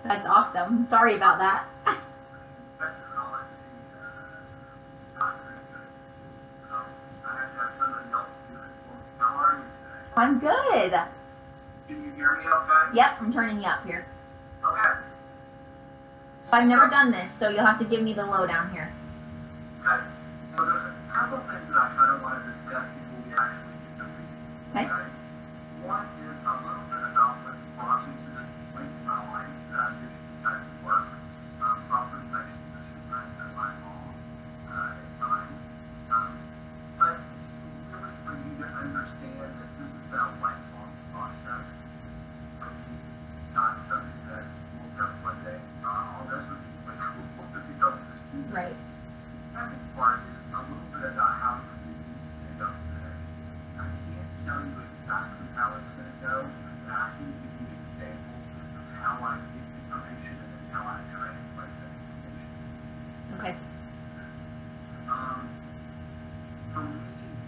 That's awesome. Sorry about that. I'm good. Can you hear me okay? Yep, I'm turning you up here. Okay. So I've never done this, so you'll have to give me the lowdown here. Okay. So there's a couple things that I kind of want to discuss before we actually get to reading. Okay. One is a little bit about what's brought me to this point in my life that I'm doing this type of work from perfectionism and my mom at times. But it's really for you to understand that this has been a lifelong process. For me, it's not something that will up one day. All this would be like cool to be able to do this. Right. The second part is a little bit about how the reading stand up today. I can't tell you exactly how it's going to go, but I can give you examples of how I get information and then how I translate that information. Okay. For me,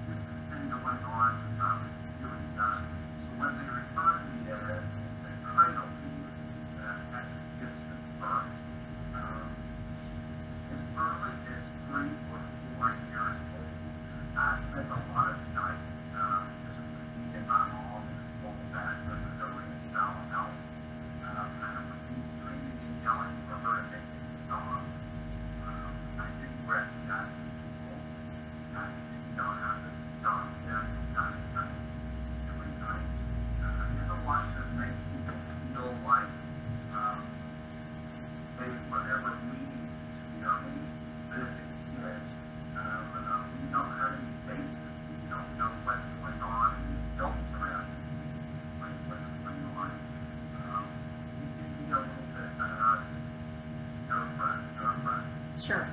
this has been going on since I was really young. So when they refer to me as a cradle reader, that is Gibson's birth. As early as 3 or 4 years old, I spent a lot of nights just with me and my mom in a small bathroom in the ranch style house, kind of with me screaming and yelling for her to make me stop. I didn't recognize people. I didn't know how to stop them every night. I never wanted to make people feel like they were ever needing to scare me. But as a kid, we don't have any basis. We don't know what's going on. And the adults around you, like what's going on. You can be a little bit nerve-wracking. Sure.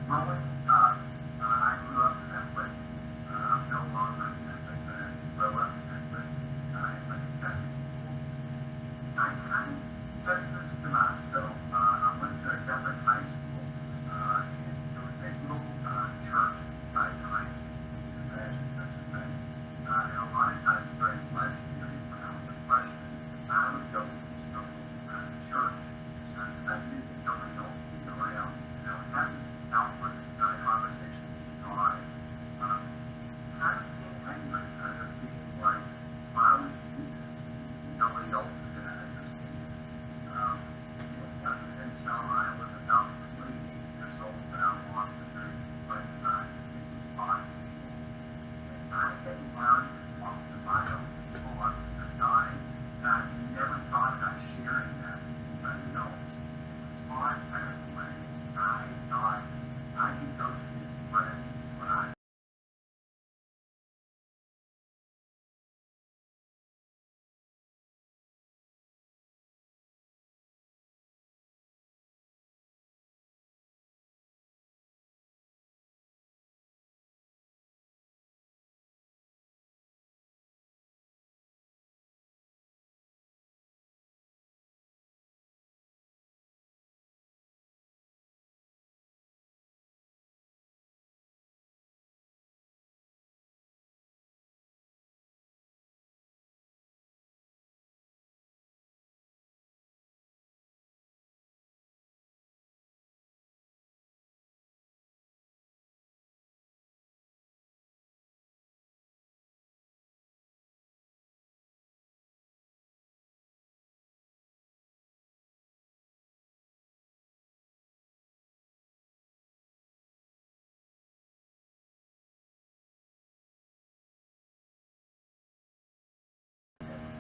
Growing up, I grew up Catholic. I'm no longer Catholic, but I grew up Catholic. I went to Catholic schools. I kind of kept this to myself. I went to a Catholic high school, and there was a little church inside the high school. You can imagine such a thing. And a lot of times during lunch period, when I was a freshman, I would go to this little church. I knew that nobody else would be around. You know, having outward conversation with God. Kind of being angry, kind of being like, why would you do this? Nobody else is going to understand. It wasn't until I was about 28 years old that I lost a very good friend of mine. His name was Bobby. And I had learned to talk to my own people on the side, and I never thought about sharing that with anybody else. It was odd kind of way. I thought I could go to his friends when I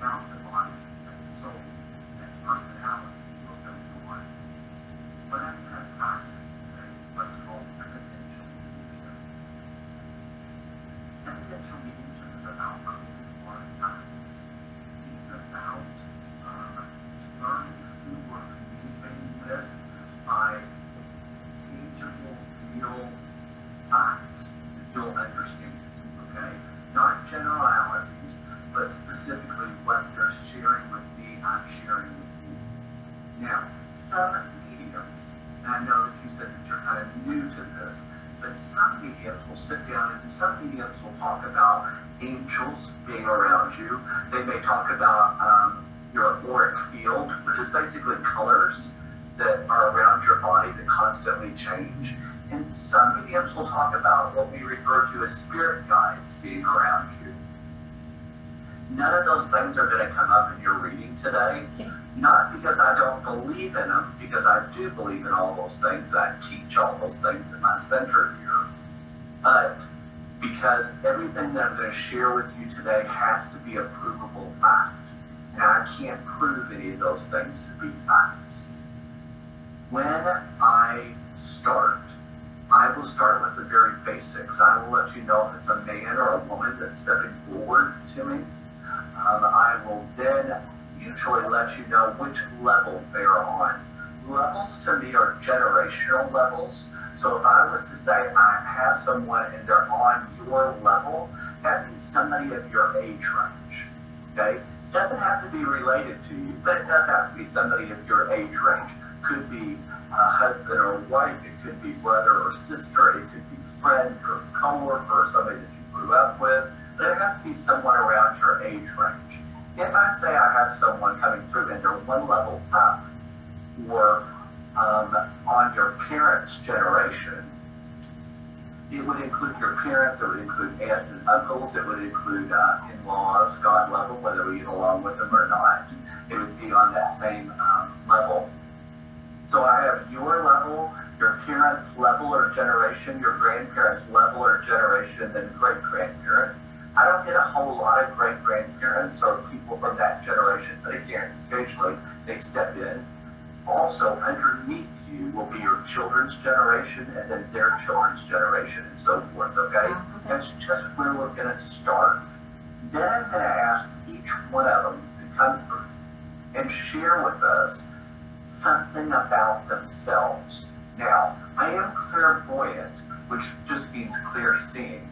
found the body, that soul, that personality still goes on. What I'm going to practice today is what's called evidential mediumship. Evidential mediumship is about creating more guidance. It's about learning who we're communicating with by tangible, real facts that you'll understand. Okay? Not generalities, but specifically what they're sharing with me, I'm sharing with you. Now, some mediums, and I know that you said that you're kind of new to this, but some mediums will sit down and some mediums will talk about angels being around you. They may talk about your auric field, which is basically colors that are around your body that constantly change. And some mediums will talk about what we refer to as spirit guides being around you. None of those things are going to come up in your reading today. Not because I don't believe in them, because I do believe in all those things. I teach all those things in my center here. But because everything that I'm going to share with you today has to be a provable fact. And I can't prove any of those things to be facts. When I start, I will start with the very basics. I will let you know if it's a man or a woman that's stepping forward to me. I will then usually let you know which level they're on. Levels to me are generational levels. So if I was to say I have someone and they're on your level, that means somebody of your age range. Okay? It doesn't have to be related to you, but it does have to be somebody of your age range. Could be a husband or wife, it could be brother or sister, it could be friend or coworker or somebody that you grew up with, but it has to be someone around your age range. If I say I have someone coming through and they're one level up, or on your parents' generation, it would include your parents, it would include aunts and uncles, it would include in-laws, God level, whether we get along with them or not. It would be on that same level. So I have your level, your parents' level or generation, your grandparents' level or generation, and then great-grandparents. I don't get a whole lot of great-grandparents or people from that generation, but again, occasionally they step in. Also, underneath you will be your children's generation and then their children's generation and so forth, okay? That's just where we're going to start. Then I'm going to ask each one of them to come through and share with us something about themselves. Now, I am clairvoyant, which just means clear seeing.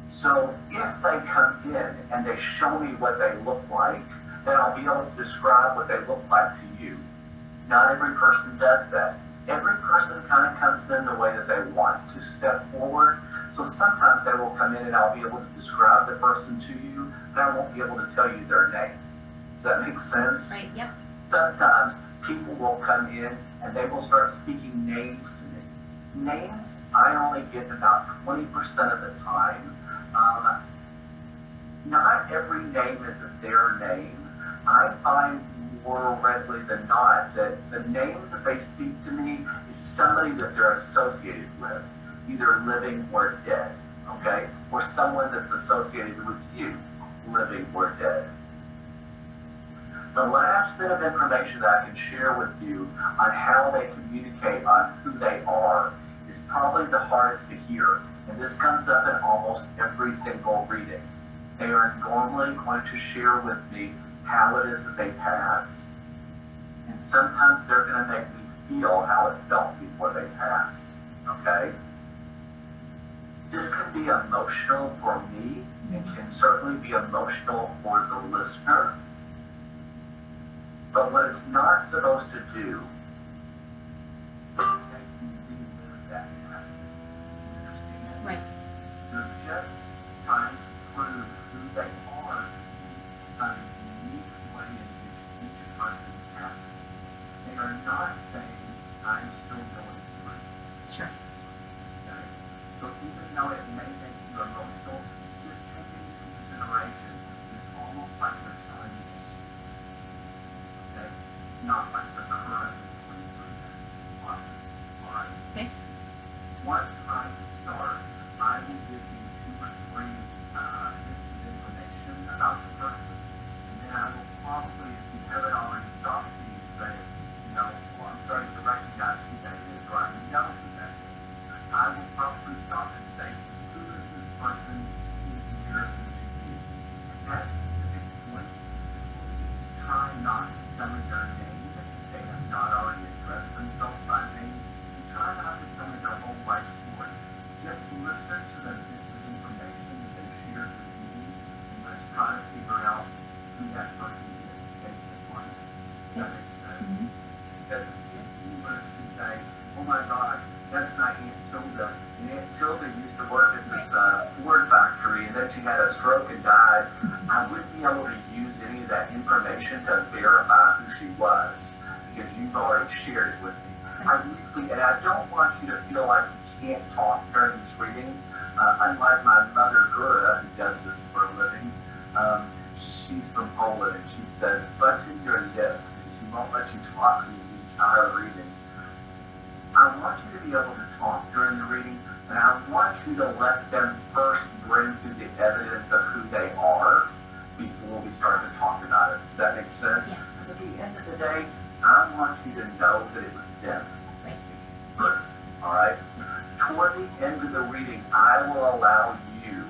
So if they come in and they show me what they look like, then I'll be able to describe what they look like to you. Not every person does that. Every person kind of comes in the way that they want to step forward. So sometimes they will come in and I'll be able to describe the person to you, but I won't be able to tell you their name. Does that make sense? Right, yep. Sometimes people will come in and they will start speaking names to me. Names, I only get about 20% of the time. Not every name is their name. I find more readily than not that the names that they speak to me is somebody that they're associated with, either living or dead, okay? Or someone that's associated with you, living or dead. The last bit of information that I can share with you on how they communicate on who they are is probably the hardest to hear, and this comes up in almost every single reading. They are normally going to share with me how it is that they passed, and sometimes they're going to make me feel how it felt before they passed, okay? This can be emotional for me, and can certainly be emotional for the listener, but what it's not supposed to do is make you relive that past. You understand? Right. They're just trying to prove who they are on a unique way in which each person has it. They are not saying, I'm still going through this. Sure. Okay? So even though it may make you emotional, just take into consideration it's almost like they're telling you a secret. Okay? It's not like they're currently had a stroke and died, I wouldn't be able to use any of that information to verify who she was because you've already shared it with me. And I don't want you to feel like you can't talk during this reading. Unlike my mother, Gura, who does this for a living, she's from Poland and she says, button your lip, and she won't let you talk through the entire reading. I want you to be able to talk during the reading, and I want you to let them first bring through the evidence of who they are before we start to talk about it. Does that make sense? Yes. Because at the end of the day, I want you to know that it was them. Right. Good. All right? Toward the end of the reading, I will allow you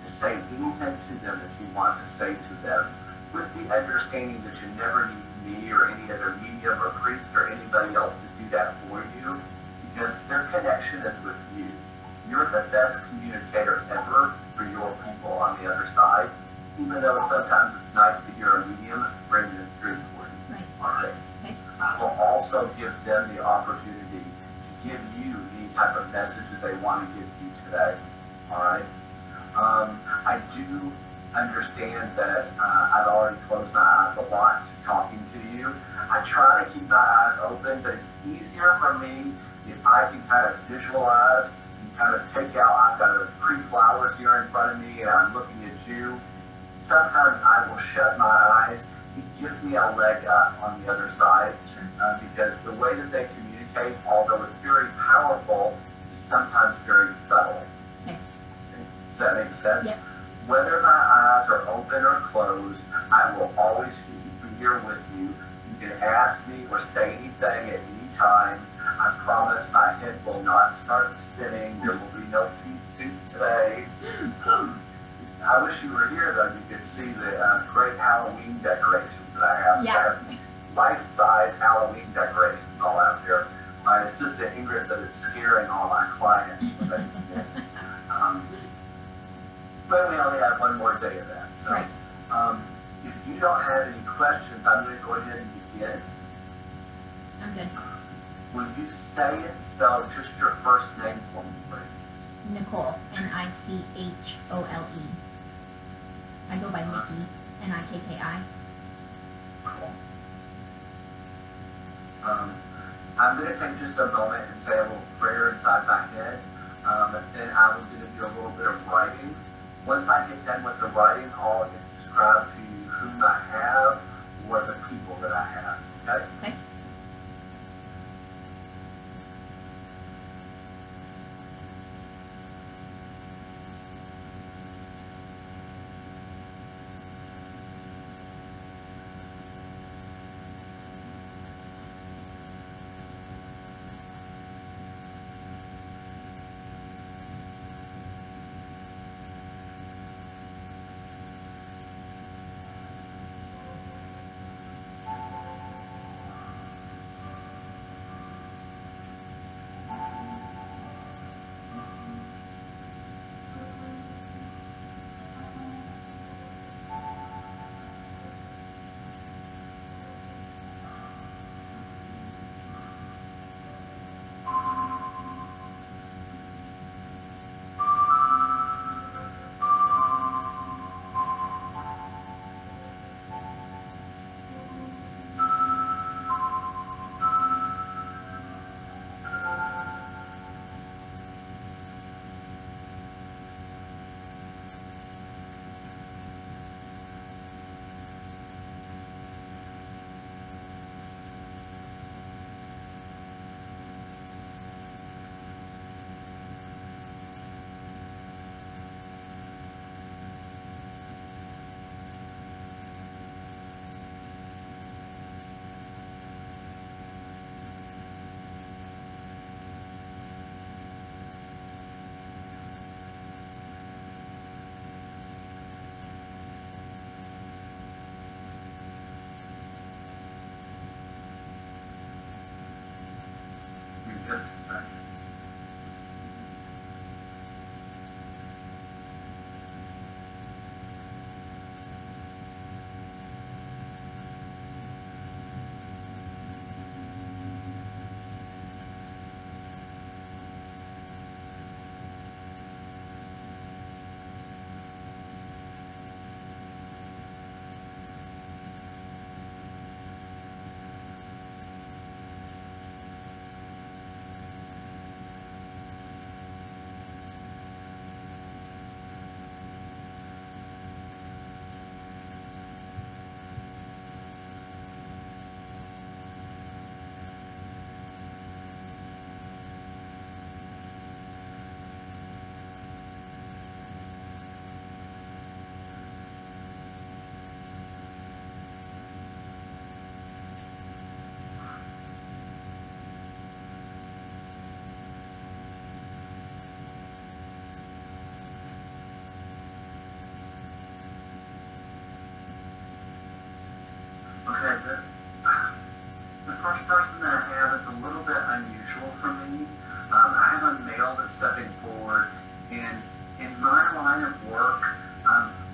to say anything to them that you want to say to them, with the understanding that you never need me or any other medium or priest or anybody else to do that for you, because their connection is with you. You're the best communicator ever for your people on the other side, even though sometimes it's nice to hear a medium bring them through for you. Right. All right? Okay. I will also give them the opportunity to give you any type of message that they want to give you today. All right? I do understand that I've already closed my eyes a lot talking to you. I try to keep my eyes open, but it's easier for me if I can kind of visualize and kind of take out, I've got a pretty flowers here in front of me and I'm looking at you. Sometimes I will shut my eyes. It gives me a leg up on the other side. Sure. Because the way that they communicate, although it's very powerful, is sometimes very subtle. Okay. Does that make sense? Yep. Whether my eyes are open or closed, I will always be here with you. You can ask me or say anything at any time. I promise my head will not start spinning. There will be no pea soup today. I wish you were here, though. You could see the great Halloween decorations that I have. Yeah. I have life-size Halloween decorations all out there. My assistant Ingrid said it's scaring all my clients. But we only have one more day of that. So, Right. If you don't have any questions, I'm going to go ahead and begin. I'm good. Will you say and spell just your first name for me, please? Nicole. Nichole. I go by Nikki. Nikki. Cool. I'm going to take just a moment and say a little prayer inside my head. Then I'm going to do a little bit of writing. Once I get done with the writing, I'll describe to you whom I have or the people that I have. Okay? Okay. person that I have is a little bit unusual for me. I have a male that's stepping forward, and in my line of work,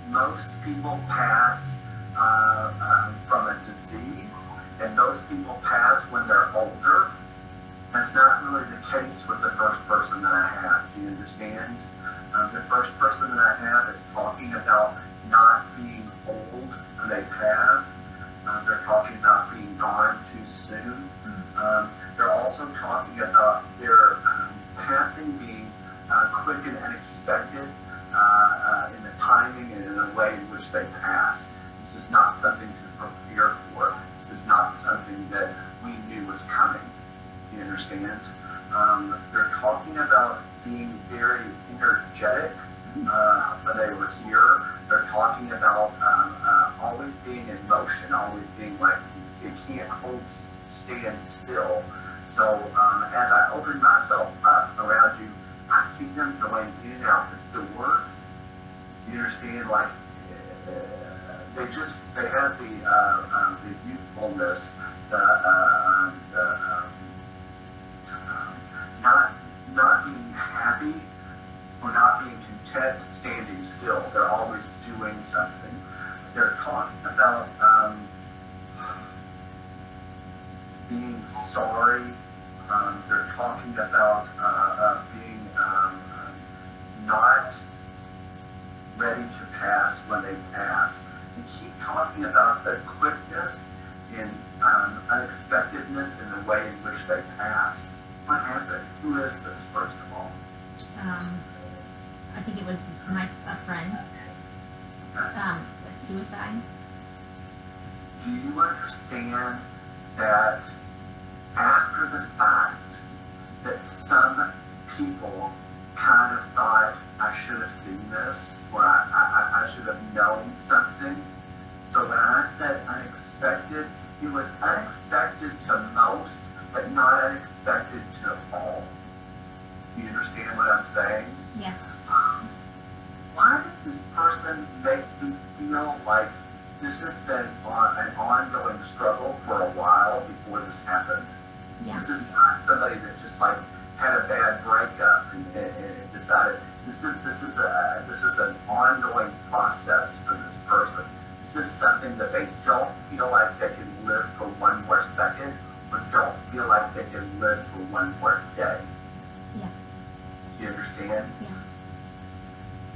most people pass from a disease, and those people pass when they're older. That's not really the case with the first person that I have. Do you understand? The first person that I have is talking about not being old when they pass. They're talking about being gone too soon. They're also talking about their passing being quick and unexpected in the timing and in the way in which they pass. This is not something to prepare for. This is not something that we knew was coming. You understand? They're talking about being very energetic when they were here. They're talking about always being in motion, always being like you can't stand still. So as I open myself up around you, I see them going in and out the door. Do you understand? Like they have the youthfulness, not being happy or not being content standing still. They're always doing something. They're talking about being sorry. They're talking about being not ready to pass when they pass. They keep talking about the quickness and unexpectedness in the way in which they pass. What happened? Who is this, first of all? I think it was a friend. Suicide. Do you understand that after the fact that some people kind of thought I should have seen this, or I should have known something? So when I said unexpected, it was unexpected to most, but not unexpected to all. Do you understand what I'm saying? Yes. Why does this person make me feel like this has been an ongoing struggle for a while before this happened? Yeah. This is not somebody that just like had a bad breakup and decided this is an ongoing process for this person. This is something that they don't feel like they can live for one more second, or don't feel like they can live for one more day. Yeah. You understand? Yeah.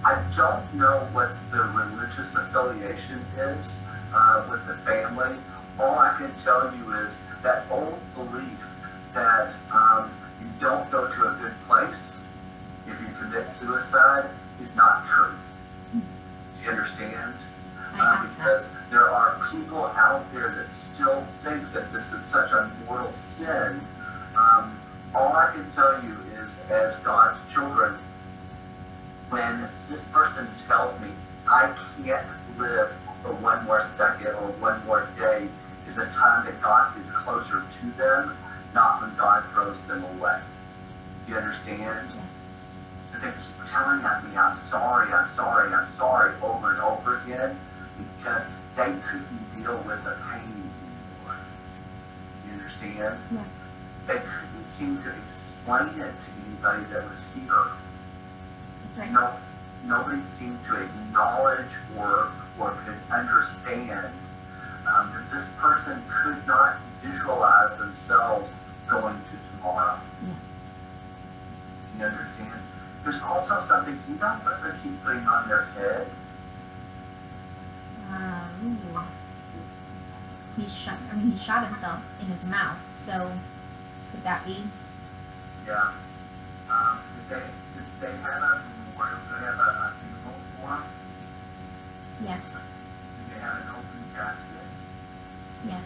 I don't know what the religious affiliation is with the family. All I can tell you is that old belief that you don't go to a good place if you commit suicide is not true. You understand? Because there are people out there that still think that this is such a mortal sin. All I can tell you is, as God's children, when this person tells me I can't live for one more second or one more day, is a time that God gets closer to them, not when God throws them away. You understand? But they keep telling me, I'm sorry, I'm sorry, I'm sorry, over and over again, because they couldn't deal with the pain anymore. You understand? Yeah. They couldn't seem to explain it to anybody that was here. That's right. No, nobody seemed to acknowledge or could understand that this person could not visualize themselves going to tomorrow. Yeah. You understand? There's also something, you know what they keep putting on their head? He shot himself in his mouth. So, could that be? Yeah. Did they have a memorial? Did they have a funeral for him? Yes. Did they have an open casket? Yes.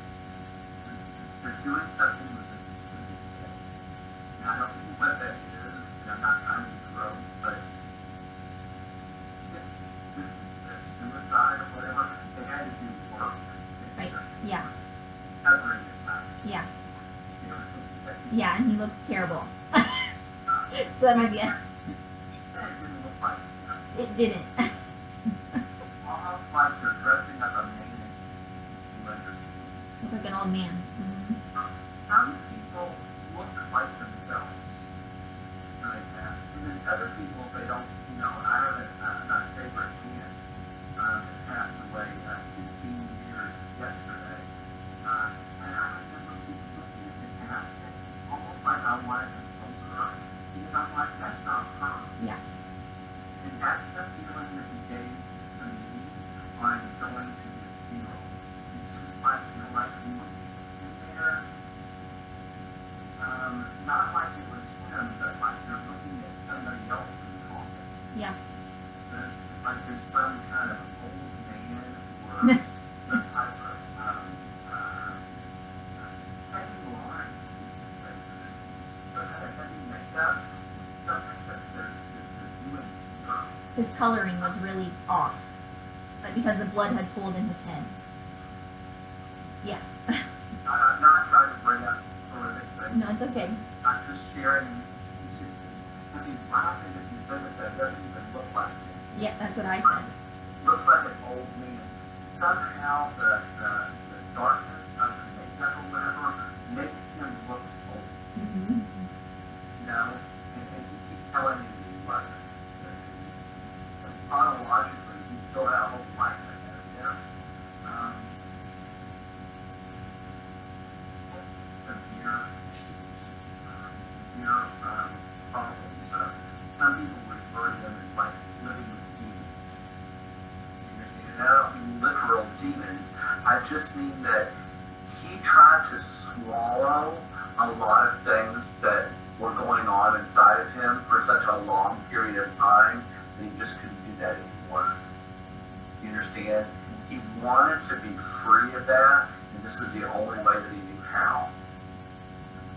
They're doing something with the head. And I don't know what that is, and I'm not trying to be gross, but suicide or whatever, they had to do work. Right. Yeah. Covering it up. Yeah. You know what I'm saying? Yeah, and he looks terrible. So that might be it. That didn't look like it. It didn't. Almost like they're dressing up a man. You understand? Look like an old man. Mm-hmm. Some of the type of heavy line you say to this. So kind of heavy makeup is something that they're doing to her. His coloring was really off, but because the blood had pooled in his head. Yeah. I'm not trying to bring up horrific things. No, it's okay. I'm just sharing because he's laughing as he said that doesn't even look like him. Yeah, that's what I said. Looks like an old man. Somehow the darkness of the makeup or whatever makes him look old. Mm-hmm. You know? And he keeps telling me that he wasn't. But chronologically, he still had a whole life ahead of him. Severe issues, severe problems. Some people refer to them as like living with demons. And I don't mean literal demons. I just mean that he tried to swallow a lot of things that were going on inside of him for such a long period of time that he just couldn't do that anymore. You understand? He wanted to be free of that, and this is the only way that he knew how.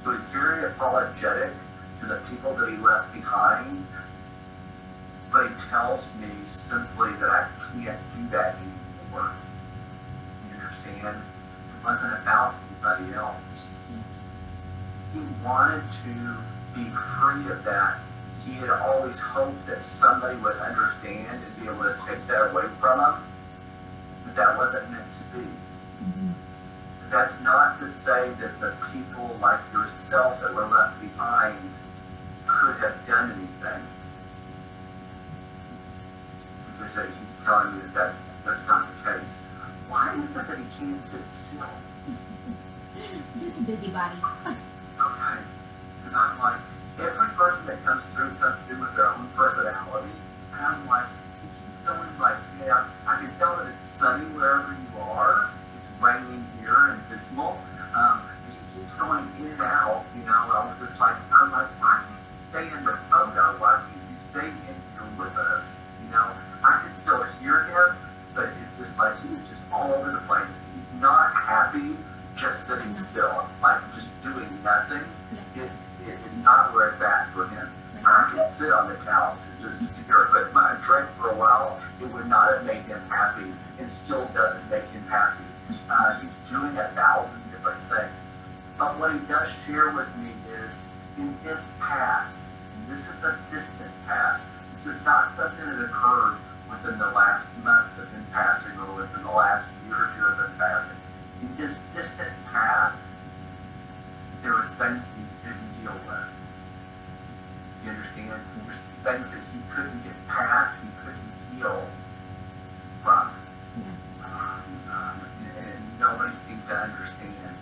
So he's very apologetic to the people that he left behind, but he tells me simply that I can't do that anymore. You understand? It wasn't about anybody else. He wanted to be free of that. He had always hoped that somebody would understand and be able to take that away from him, but that wasn't meant to be. Mm-hmm. That's not to say that the people like yourself that were left behind could have done anything. Because he's telling you that that's not the case. Why is it that he can't sit still? Just a busybody. Okay. Because I'm like, every person that comes through with their own personality. And I'm like, you keep going like, yeah, I can tell that it's sunny wherever you are. It's raining here and dismal. He keeps going in and out, you know. I was just like, I'm like, why can't you stay in the photo? Why can't you stay in here with us? You know, I can still hear him, but it's just like he's just all over the place. He's not happy just sitting still, like just doing nothing. It is not where it's at for him. I can sit on the couch and just stare with my drink for a while. It would not have made him happy, and still doesn't make him happy. He's doing 1,000 different things. But what he does share with me is in his past, and this is a distant past, this is not something that occurred within the last month of him passing or within the last year or two of him passing. In his distant past, there was things he couldn't deal with. You understand? There's things that he couldn't get past, he couldn't heal from. And nobody seemed to understand.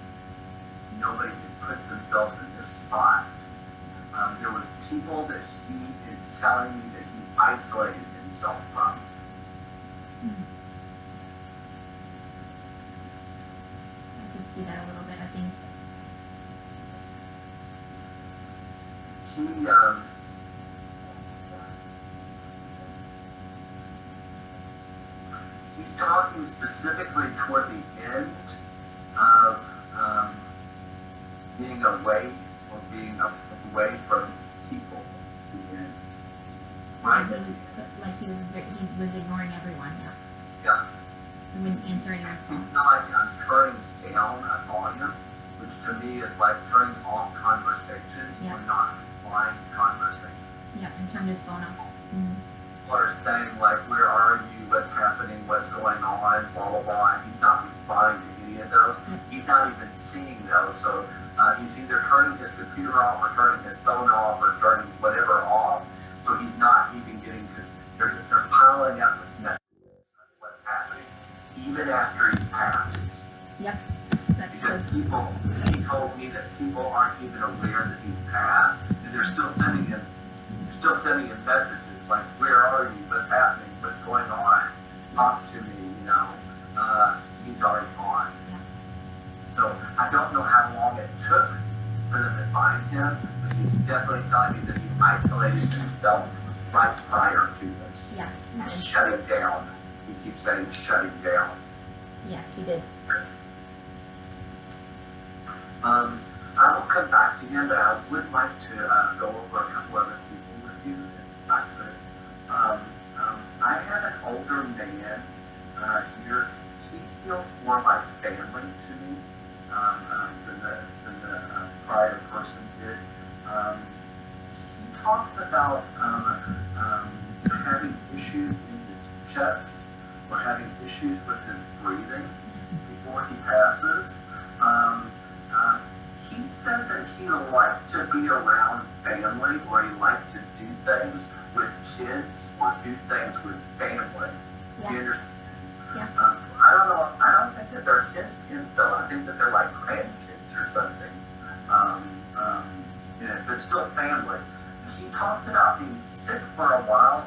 Nobody could put themselves in this spot. There was people that he is telling me that he isolated himself from. I can see that a little bit, I think. He's talking specifically toward the end of being away or being away from people. Right? He was ignoring everyone. Yeah. He wouldn't answer anyone's It's calls. not like I'm turning down a volume, which to me is like turning off conversation or not replying to conversation. Yeah, and turned his phone off. Mm-hmm. Or saying like, where are you, what's happening, what's going on, blah, blah, blah. And he's not responding to any of those. He's not even seeing those. So he's either turning his computer off or turning his phone off or turning whatever off. So he's not even getting, because they're piling up with messages of what's happening, even after he's passed. Yep, that's Because true. he told me that people aren't even aware that he's passed, and they're still sending him messages like, where are you, what's happening, what's going on, talk to me, you know. He's already gone. Yeah. So I don't know how long it took for them to find him, but he's definitely telling me that he isolated himself right prior to this. Yeah. He's shutting down. He keeps saying shutting down. Yes, he did. I will come back to him, but I would like to go over a couple other people with you, if I could. I have an older man here. He feels more like family to me than the prior person did. He talks about having issues in his chest or having issues with his breathing before he passes. He says that he liked to be around family, or he liked to do things with kids or do things with family. Yeah. You understand? Yeah. I don't know. I don't think that they're his kids, though. I think that they're like grandkids or something. Yeah, but still family. He talks about being sick for a while.